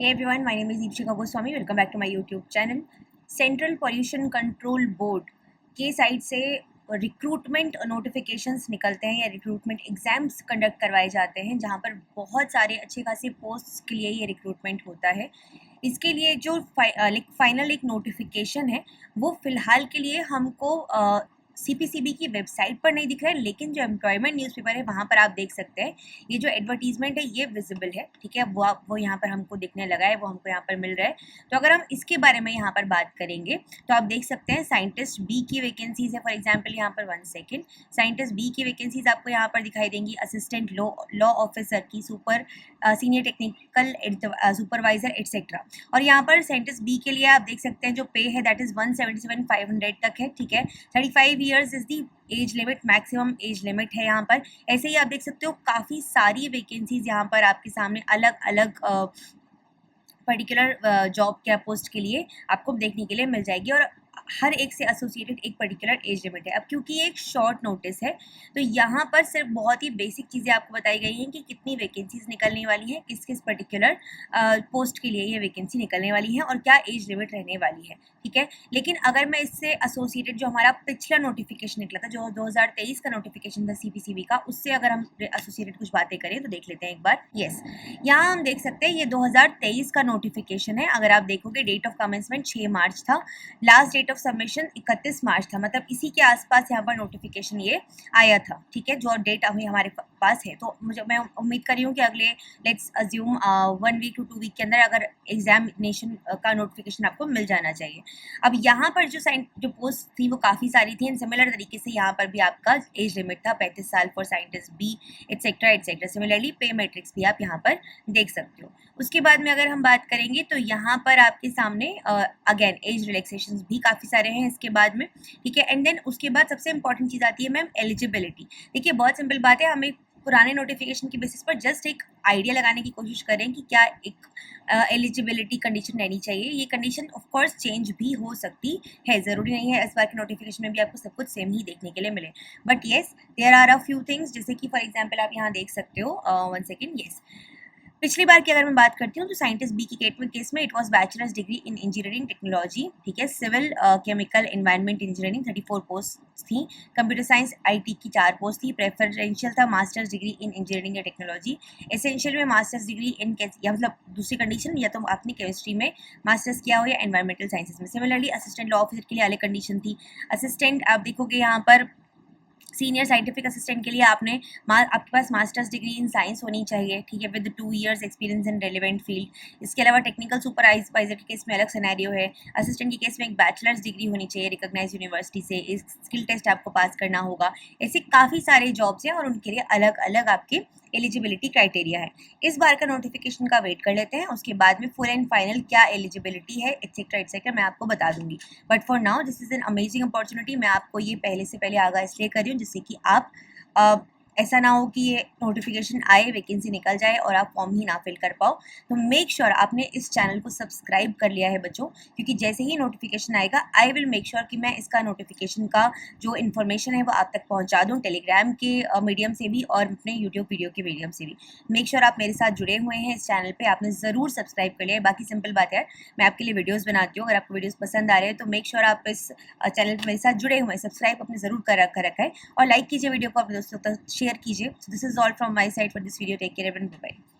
Hey everyone, my name is Deepshika Goswami. Welcome back to my YouTube channel. Central pollution control board के side से recruitment notifications निकलते हैं या recruitment exams conduct करवाए जाते हैं, जहां पर बहुत सारे अच्छे खासे पोस्ट्स के लिए ये रिक्रूटमेंट होता है। इसके लिए जो फाइनल एक नोटिफिकेशन है वो फ़िलहाल के लिए हमको CPCB की वेबसाइट पर नहीं दिख रहा है, लेकिन जो एम्प्लॉयमेंट न्यूज़पेपर है वहाँ पर आप देख सकते हैं। ये जो एडवर्टीजमेंट है ये विजिबल है, ठीक है, वो यहाँ पर हमको दिखने लगा है, वो हमको यहाँ पर मिल रहा है। तो अगर हम इसके बारे में यहाँ पर बात करेंगे तो आप देख सकते हैं साइंटिस्ट बी की वैकेंसीज है। फॉर एग्जांपल यहाँ पर 1 सेकेंड, साइंटिस्ट बी की वैकेंसीज आपको यहाँ पर दिखाई देंगी। असिस्टेंट लॉ ऑफिसर की, सीनियर टेक्निकल सुपरवाइजर एटसेट्रा। और यहाँ पर साइंटिस्ट बी के लिए आप देख सकते हैं जो पे है दैट इज़ 177,500 तक है, ठीक है। 35 years is the age limit, maximum age limit है यहाँ पर। ऐसे ही आप देख सकते हो काफ़ी सारी वैकेंसीज यहाँ पर आपके सामने अलग अलग पर्टिकुलर जॉब क्या पोस्ट के लिए आपको देखने के लिए मिल जाएगी, और हर एक से एसोसिएटेड एक पर्टिकुलर एज लिमिट है। अब क्योंकि ये एक शॉर्ट नोटिस है तो यहाँ पर सिर्फ बहुत ही बेसिक चीज़ें आपको बताई गई हैं कि कितनी वैकेंसीज निकलने वाली हैं, किस किस पर्टिकुलर पोस्ट के लिए ये वैकेंसी निकलने वाली है और क्या एज लिमिट रहने वाली है, ठीक है। लेकिन अगर मैं इससे एसोसिएटेड जो हमारा पिछला नोटिफिकेशन निकला था, जो 2023 का नोटिफिकेशन था CPCB का, उससे अगर हम एसोसिएटेड कुछ बातें करें तो देख लेते हैं एक बार। यस, यहाँ हम देख सकते हैं ये 2023 का नोटिफिकेशन है। अगर आप देखोगे डेट ऑफ कमेंसमेंट 6 मार्च था, लास्ट डेट ऑफ सबमिशन 31 मार्च था, मतलब इसी के आसपास यहाँ पर नोटिफिकेशन ये आया था, ठीक है, जो डेट अभी हमारे पास है। तो मैं उम्मीद कर रही हूँ कि अगले let's assume 1 week to 2 week के अंदर अगर एग्जामिनेशन का नोटिफिकेशन आपको मिल जाना चाहिए। अब यहाँ पर जो पोस्ट थी वो काफ़ी सारी थी, एंड सिमिलर तरीके से यहाँ पर भी आपका एज लिमिट था 35 साल for scientist B etcetera etcetera. Similarly पे मैट्रिक्स भी आप यहाँ पर देख सकते हो। उसके बाद में अगर हम बात करेंगे तो यहाँ पर आपके सामने अगेन एज रिलैक्सेशन भी काफ़ी सारे हैं इसके बाद में, ठीक है। एंड देन उसके बाद सबसे इंपॉर्टेंट चीज़ आती है मैम एलिजिबिलिटी। देखिए बहुत सिंपल बात है, हमें पुराने नोटिफिकेशन की बेसिस पर जस्ट एक आइडिया लगाने की कोशिश करें कि क्या एक एलिजिबिलिटी कंडीशन रहनी चाहिए। ये कंडीशन ऑफ कोर्स चेंज भी हो सकती है, ज़रूरी नहीं है इस बार के नोटिफिकेशन में भी आपको सब कुछ सेम ही देखने के लिए मिले, but yes there are a few things, जैसे कि फॉर एग्जांपल आप यहाँ देख सकते हो 1 सेकेंड। येस, पिछली बार की अगर मैं बात करती हूँ तो साइंटिस्ट बी की केस में it was bachelor's degree in engineering technology, ठीक है। Civil chemical environment engineering 34 post थी। कंप्यूटर साइंस IT की 4 पोस्ट थी। प्रेफरेंशियल था मास्टर्स डिग्री इन इंजीनियरिंग या टेक्नोलॉजी। एसेंशियल में मास्टर्स डिग्री इन या मतलब दूसरी कंडीशन, या तो आपने केमिस्ट्री में मास्टर्स किया हो या एनवायरमेंटल साइंसेज में। सिमिलरली असिस्टेंट लॉ ऑफिसर के लिए अलग कंडीशन थी। असिस्टेंट आप देखोगे यहाँ पर सीनियर साइंटिफिक असिस्टेंट के लिए आपके पास मास्टर्स डिग्री इन साइंस होनी चाहिए, ठीक है, with 2 years experience in relevant field. इसके अलावा टेक्निकल सुपरवाइजर के केस में अलग सिनेरियो है। असिस्टेंट के केस में एक बैचलर्स डिग्री होनी चाहिए रिकॉग्नाइज यूनिवर्सिटी से। इस स्किल टेस्ट आपको पास करना होगा। ऐसे काफ़ी सारे जॉब्स हैं और उनके लिए अलग अलग आपके एलिजिबिलिटी क्राइटेरिया है। इस बार का नोटिफिकेशन का वेट कर लेते हैं, उसके बाद में फुल एंड फाइनल क्या एलिजिबिलिटी है एटसेट्रा मैं आपको बता दूंगी। But for now this is an amazing opportunity. मैं आपको ये पहले से पहले आगाह इसलिए कर रही हूँ जिससे कि आप ऐसा ना हो कि ये नोटिफिकेशन आए, वैकेंसी निकल जाए और आप फॉर्म ही ना फिल कर पाओ। तो मेक श्योर आपने इस चैनल को सब्सक्राइब कर लिया है बच्चों, क्योंकि जैसे ही नोटिफिकेशन आएगा आई विल मेक श्योर कि मैं इसका नोटिफिकेशन का जो इन्फॉर्मेशन है वो आप तक पहुंचा दूं, टेलीग्राम के मीडियम से भी और अपने यूट्यूब वीडियो के मीडियम से भी। मेक श्योर आप मेरे साथ जुड़े हुए हैं इस चैनल पर, आपने ज़रूर सब्सक्राइब कर लिया है। बाकी सिंपल बात है, मैं आपके लिए वीडियोज़ बनाती हूँ, अगर आपको वीडियोज़ पसंद आ रहे हैं तो मेक श्योर आप इस चैनल पर मेरे साथ जुड़े हुए हैं। सब्सक्राइब आपने ज़रूर कर रखा है और लाइक कीजिए वीडियो को, अपने दोस्तों तक शेयर कीजिए। So this is all from my side for this video. Take care everyone. Bye bye.